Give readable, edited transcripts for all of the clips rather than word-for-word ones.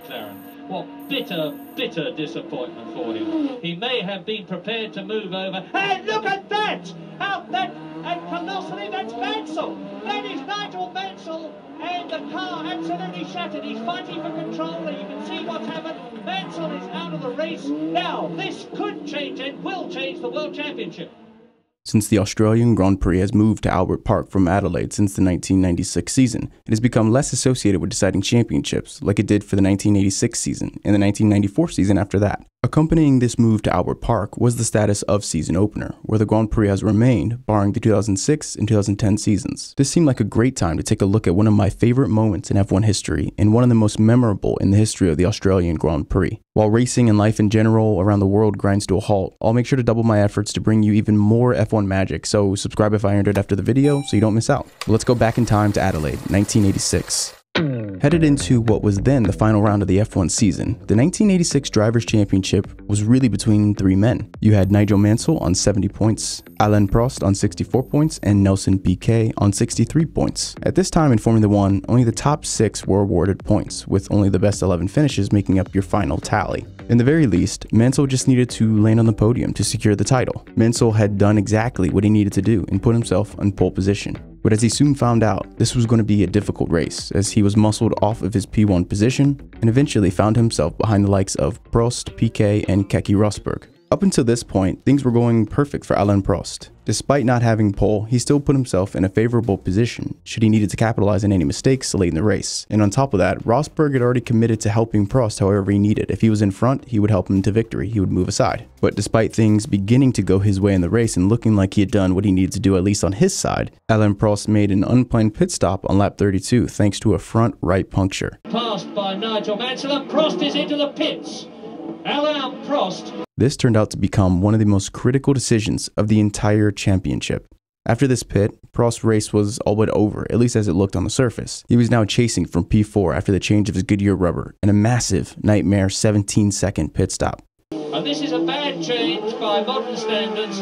McLaren. What bitter, bitter disappointment for him. He may have been prepared to move over. And look at that! And colossally, that's Mansell. That is Nigel Mansell, and the car absolutely shattered. He's fighting for control, and you can see what's happened. Mansell is out of the race. Now, this could change and will change the World Championship. Since the Australian Grand Prix has moved to Albert Park from Adelaide since the 1996 season, it has become less associated with deciding championships, like it did for the 1986 season and the 1994 season after that. Accompanying this move to Albert Park was the status of season opener, where the Grand Prix has remained, barring the 2006 and 2010 seasons. This seemed like a great time to take a look at one of my favorite moments in F1 history and one of the most memorable in the history of the Australian Grand Prix. While racing and life in general around the world grinds to a halt, I'll make sure to double my efforts to bring you even more F1 magic, so subscribe if I earned it after the video so you don't miss out. Let's go back in time to Adelaide, 1986. Headed into what was then the final round of the F1 season, the 1986 Drivers' Championship was really between three men. You had Nigel Mansell on 70 points, Alain Prost on 64 points, and Nelson Piquet on 63 points. At this time in Formula 1, only the top 6 were awarded points, with only the best 11 finishes making up your final tally. In the very least, Mansell just needed to land on the podium to secure the title. Mansell had done exactly what he needed to do and put himself in pole position. But as he soon found out, this was going to be a difficult race, as he was muscled off of his P1 position and eventually found himself behind the likes of Prost, Piquet, and Keke Rosberg. Up until this point, things were going perfect for Alain Prost. Despite not having pole, he still put himself in a favorable position should he needed to capitalize on any mistakes late in the race. And on top of that, Rosberg had already committed to helping Prost however he needed. If he was in front, he would help him to victory, he would move aside. But despite things beginning to go his way in the race and looking like he had done what he needed to do at least on his side, Alain Prost made an unplanned pit stop on lap 32 thanks to a front right puncture. Passed by Nigel Mansell, and Prost is into the pits. Alain Prost. This turned out to become one of the most critical decisions of the entire championship. After this pit, Prost's race was all but over, at least as it looked on the surface. He was now chasing from P4 after the change of his Goodyear rubber and a massive nightmare 17-second pit stop. And this is a bad change by modern standards.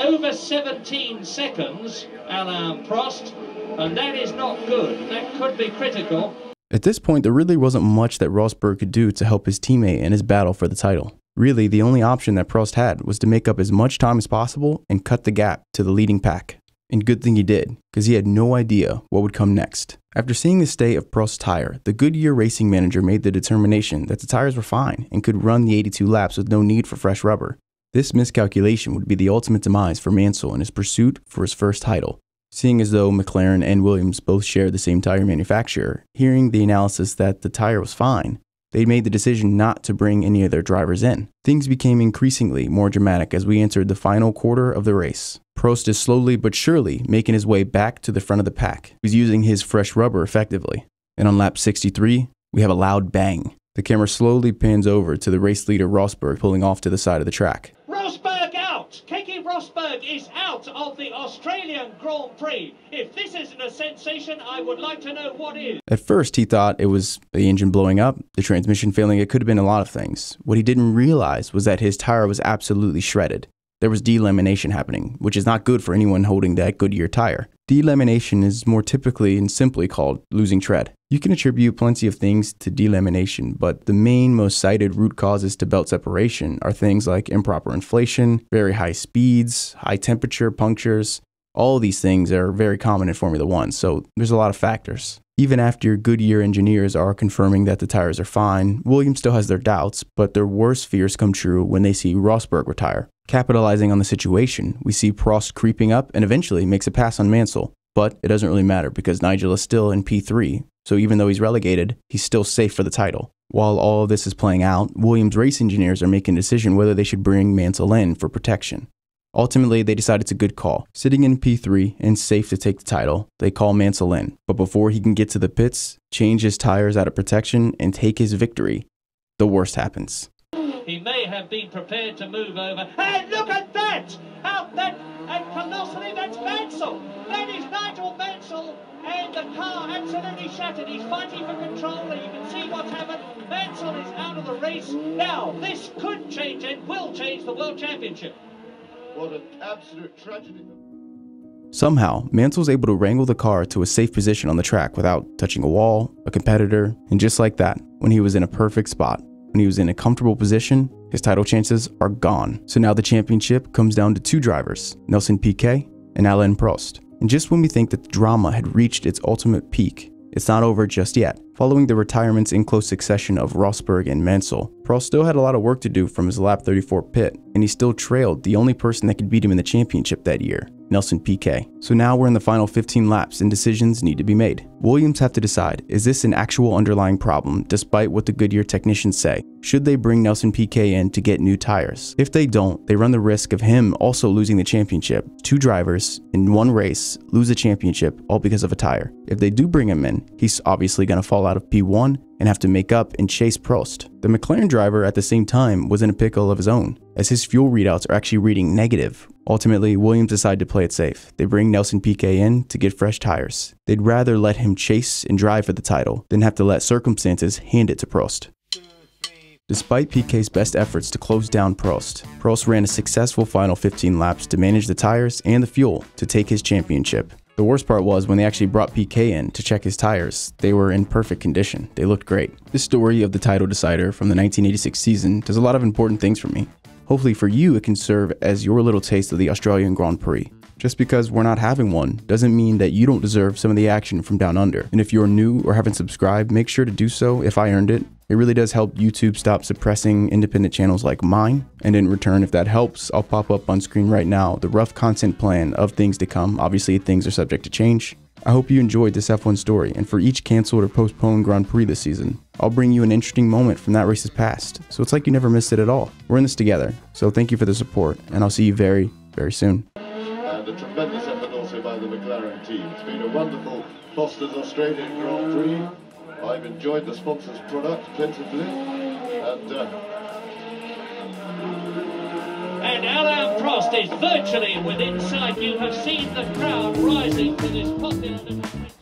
Over 17 seconds, Alain Prost, and that is not good. That could be critical. At this point, there really wasn't much that Rosberg could do to help his teammate in his battle for the title. Really, the only option that Prost had was to make up as much time as possible and cut the gap to the leading pack. And good thing he did, because he had no idea what would come next. After seeing the state of Prost's tire, the Goodyear racing manager made the determination that the tires were fine and could run the 82 laps with no need for fresh rubber. This miscalculation would be the ultimate demise for Mansell in his pursuit for his first title. Seeing as though McLaren and Williams both shared the same tire manufacturer, hearing the analysis that the tire was fine, they made the decision not to bring any of their drivers in. Things became increasingly more dramatic as we entered the final quarter of the race. Prost is slowly but surely making his way back to the front of the pack. He's using his fresh rubber effectively. And on lap 63, we have a loud bang. The camera slowly pans over to the race leader Rosberg pulling off to the side of the track. Rosberg out! Keke Rosberg is out of the Australian Grand Prix. If this isn't a sensation, I would like to know what is. At first, he thought it was the engine blowing up, the transmission failing. It could have been a lot of things. What he didn't realize was that his tire was absolutely shredded. There was delamination happening, which is not good for anyone holding that Goodyear tire. Delamination is more typically and simply called losing tread. You can attribute plenty of things to delamination, but the main most cited root causes to belt separation are things like improper inflation, very high speeds, high temperature punctures. All of these things are very common in Formula 1, so there's a lot of factors. Even after Goodyear engineers are confirming that the tires are fine, Williams still has their doubts, but their worst fears come true when they see Rosberg retire. Capitalizing on the situation, we see Prost creeping up and eventually makes a pass on Mansell. But it doesn't really matter because Nigel is still in P3, so even though he's relegated, he's still safe for the title. While all of this is playing out, Williams race engineers are making a decision whether they should bring Mansell in for protection. Ultimately, they decide it's a good call. Sitting in P3 and safe to take the title, they call Mansell in. But before he can get to the pits, change his tires out of protection, and take his victory, the worst happens. He may have been prepared to move over. And look at that! And colossally, that's Mansell! That is Nigel Mansell! And the car absolutely shattered. He's fighting for control, and you can see what's happened. Mansell is out of the race. Now, this could change and will change the World Championship. What an absolute tragedy. Somehow, Mansell was able to wrangle the car to a safe position on the track without touching a wall, a competitor, and just like that, when he was in a perfect spot, when he was in a comfortable position, his title chances are gone. So now the championship comes down to two drivers, Nelson Piquet and Alain Prost. And just when we think that the drama had reached its ultimate peak, it's not over just yet. Following the retirements in close succession of Rosberg and Mansell, Prost still had a lot of work to do from his lap 34 pit, and he still trailed the only person that could beat him in the championship that year, Nelson Piquet. So now we're in the final 15 laps and decisions need to be made. Williams have to decide, is this an actual underlying problem despite what the Goodyear technicians say? Should they bring Nelson Piquet in to get new tires? If they don't, they run the risk of him also losing the championship. Two drivers in one race lose the championship all because of a tire. If they do bring him in, he's obviously going to fall out of P1 and have to make up and chase Prost. The McLaren driver at the same time was in a pickle of his own, as his fuel readouts are actually reading negative. Ultimately, Williams decided to play it safe. They bring Nelson Piquet in to get fresh tires. They'd rather let him chase and drive for the title than have to let circumstances hand it to Prost. Despite Piquet's best efforts to close down Prost ran a successful final 15 laps to manage the tires and the fuel to take his championship. The worst part was when they actually brought Piquet in to check his tires, they were in perfect condition. They looked great. This story of the title decider from the 1986 season does a lot of important things for me. Hopefully for you, it can serve as your little taste of the Australian Grand Prix. Just because we're not having one doesn't mean that you don't deserve some of the action from down under. And if you're new or haven't subscribed, make sure to do so if I earned it. It really does help YouTube stop suppressing independent channels like mine. And in return, if that helps, I'll pop up on screen right now the rough content plan of things to come. Obviously, things are subject to change. I hope you enjoyed this F1 story, and for each canceled or postponed Grand Prix this season, I'll bring you an interesting moment from that race's past, so it's like you never missed it at all. We're in this together, so thank you for the support, and I'll see you very, very soon. And a tremendous effort also by the McLaren team. It's been a wonderful Foster's Australian Grand Prix. I've enjoyed the sponsor's product plentifully, And Alain Prost is virtually within sight. You have seen the crowd rising to this popular...